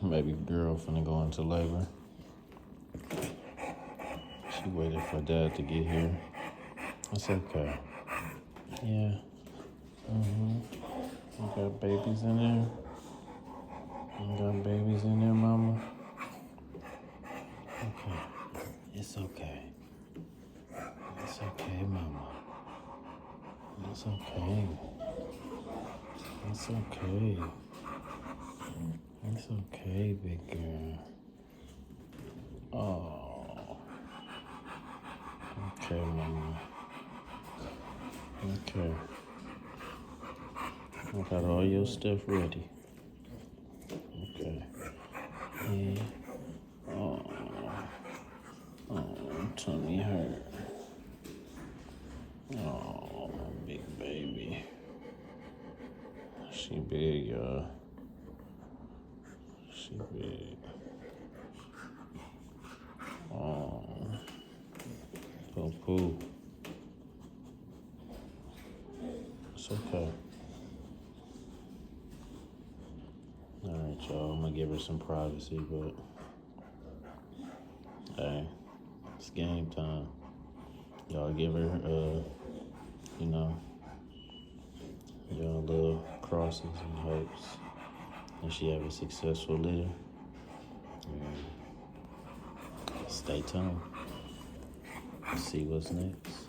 Baby girl finna go into labor. She waited for dad to get here. It's okay. Yeah. You got babies in there? You got babies in there, mama? Okay. It's okay. It's okay, mama. It's okay. It's okay. It's okay, big girl. Oh. Okay, mama. Okay. I got all your stuff ready. Okay. Yeah. Oh. Oh, tummy hurt. Oh, big baby. She big, y'all. She big. Oh. Poo poo. It's okay. Alright, y'all. I'm gonna give her some privacy, but hey, it's game time. Y'all give her, y'all little crosses and hopes. And she have a successful litter. Stay tuned. See what's next.